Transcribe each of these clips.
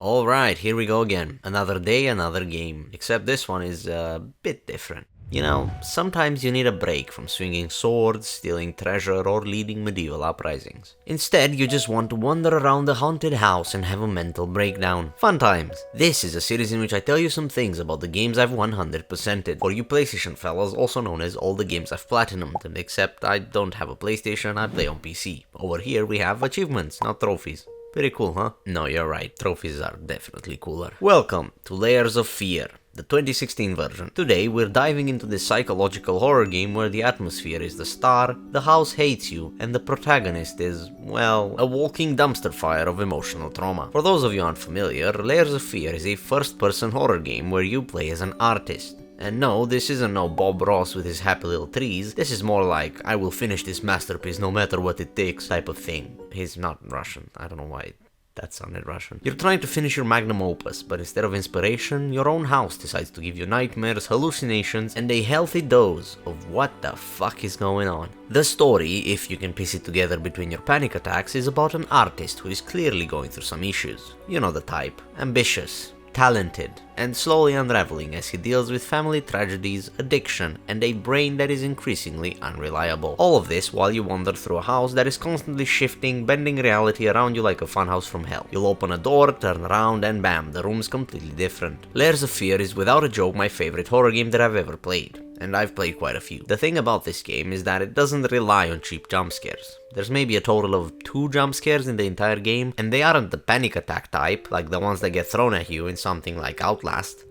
Alright, here we go again. Another day, another game. Except this one is a bit different. You know, sometimes you need a break from swinging swords, stealing treasure, or leading medieval uprisings. Instead, you just want to wander around the haunted house and have a mental breakdown. Fun times. This is a series in which I tell you some things about the games I've 100%ed. For you PlayStation fellas, also known as all the games I've platinumed, except I don't have a PlayStation, I play on PC. Over here we have achievements, not trophies. Pretty cool, huh? No, you're right, trophies are definitely cooler. Welcome to Layers of Fear, the 2016 version. Today we're diving into this psychological horror game where the atmosphere is the star, the house hates you, and the protagonist is, well, a walking dumpster fire of emotional trauma. For those of you unfamiliar, Layers of Fear is a first-person horror game where you play as an artist. And no, this isn't no Bob Ross with his happy little trees, this is more like, I will finish this masterpiece no matter what it takes type of thing. He's not Russian, I don't know why that sounded Russian. You're trying to finish your magnum opus, but instead of inspiration, your own house decides to give you nightmares, hallucinations, and a healthy dose of what the fuck is going on. The story, if you can piece it together between your panic attacks, is about an artist who is clearly going through some issues. You know the type. Ambitious, talented, and slowly unraveling as he deals with family tragedies, addiction, and a brain that is increasingly unreliable. All of this while you wander through a house that is constantly shifting, bending reality around you like a funhouse from hell. You'll open a door, turn around, and bam, the room's completely different. Layers of Fear is without a joke my favorite horror game that I've ever played. And I've played quite a few. The thing about this game is that it doesn't rely on cheap jump scares. There's maybe a total of 2 jump scares in the entire game, and they aren't the panic attack type, like the ones that get thrown at you in something like Outlast.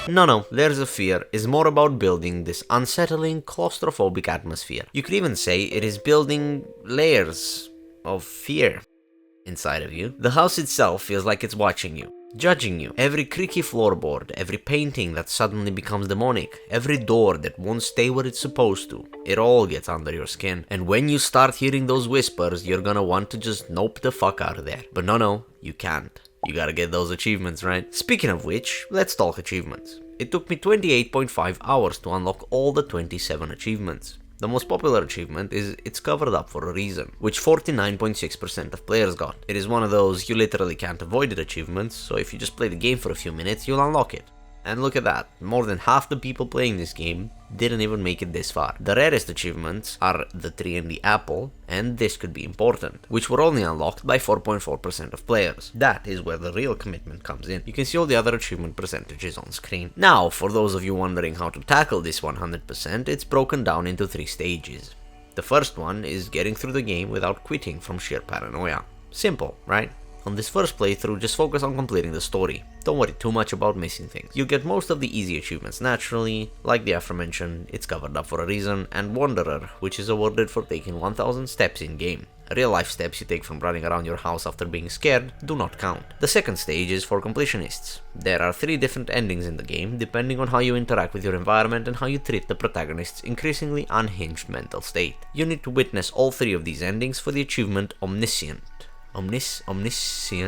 No, Layers of Fear is more about building this unsettling, claustrophobic atmosphere. You could even say it is building layers of fear inside of you. The house itself feels like it's watching you, judging you. Every creaky floorboard, every painting that suddenly becomes demonic, every door that won't stay where it's supposed to, it all gets under your skin. And when you start hearing those whispers, you're gonna want to just nope the fuck out of there. But no, you can't. You gotta get those achievements, right? Speaking of which, let's talk achievements. It took me 28.5 hours to unlock all the 27 achievements. The most popular achievement is It's Covered Up for a Reason, which 49.6% of players got. It is one of those you literally can't avoid it achievements, so if you just play the game for a few minutes, you'll unlock it. And look at that, more than half the people playing this game didn't even make it this far. The rarest achievements are the tree and the apple, and this could be important, which were only unlocked by 4.4% of players. That is where the real commitment comes in. You can see all the other achievement percentages on screen. Now, for those of you wondering how to tackle this 100%, it's broken down into 3 stages. The first one is getting through the game without quitting from sheer paranoia. Simple, right? On this first playthrough, just focus on completing the story. Don't worry too much about missing things. You'll get most of the easy achievements naturally, like the aforementioned It's Covered Up for a Reason and Wanderer, which is awarded for taking 1000 steps in-game. Real life steps you take from running around your house after being scared do not count. The second stage is for completionists. There are 3 different endings in the game, depending on how you interact with your environment and how you treat the protagonist's increasingly unhinged mental state. You need to witness all 3 of these endings for the achievement Omniscient. Omniscient,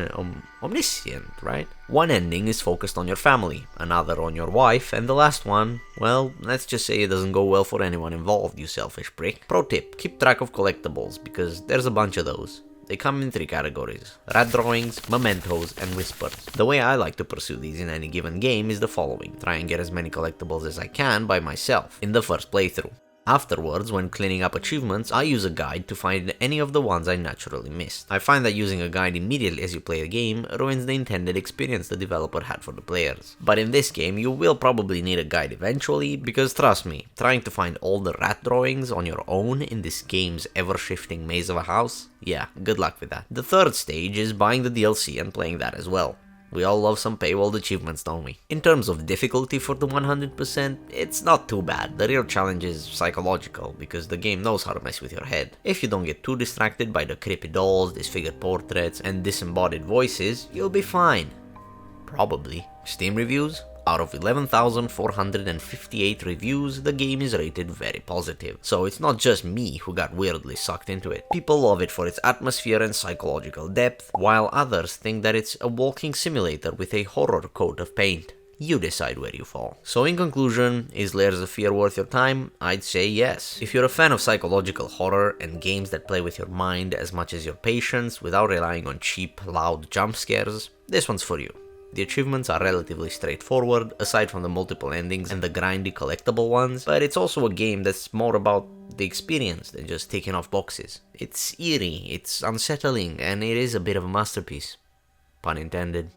right? One ending is focused on your family, another on your wife, and the last one, well, let's just say it doesn't go well for anyone involved, you selfish prick. Pro tip, keep track of collectibles, because there's a bunch of those. They come in 3 categories: rat drawings, mementos, and whispers. The way I like to pursue these in any given game is the following: try and get as many collectibles as I can by myself in the first playthrough. Afterwards, when cleaning up achievements, I use a guide to find any of the ones I naturally missed. I find that using a guide immediately as you play a game ruins the intended experience the developer had for the players. But in this game, you will probably need a guide eventually, because trust me, trying to find all the rat drawings on your own in this game's ever-shifting maze of a house, yeah, good luck with that. The third stage is buying the DLC and playing that as well. We all love some paywalled achievements, don't we? In terms of difficulty for the 100%, it's not too bad. The real challenge is psychological, because the game knows how to mess with your head. If you don't get too distracted by the creepy dolls, disfigured portraits, and disembodied voices, you'll be fine. Probably. Steam reviews? Out of 11,458 reviews, the game is rated very positive. So it's not just me who got weirdly sucked into it. People love it for its atmosphere and psychological depth, while others think that it's a walking simulator with a horror coat of paint. You decide where you fall. So in conclusion, is Layers of Fear worth your time? I'd say yes. If you're a fan of psychological horror and games that play with your mind as much as your patience without relying on cheap, loud jump scares, this one's for you. The achievements are relatively straightforward, aside from the multiple endings and the grindy collectible ones, but it's also a game that's more about the experience than just ticking off boxes. It's eerie, it's unsettling, and it is a bit of a masterpiece. Pun intended.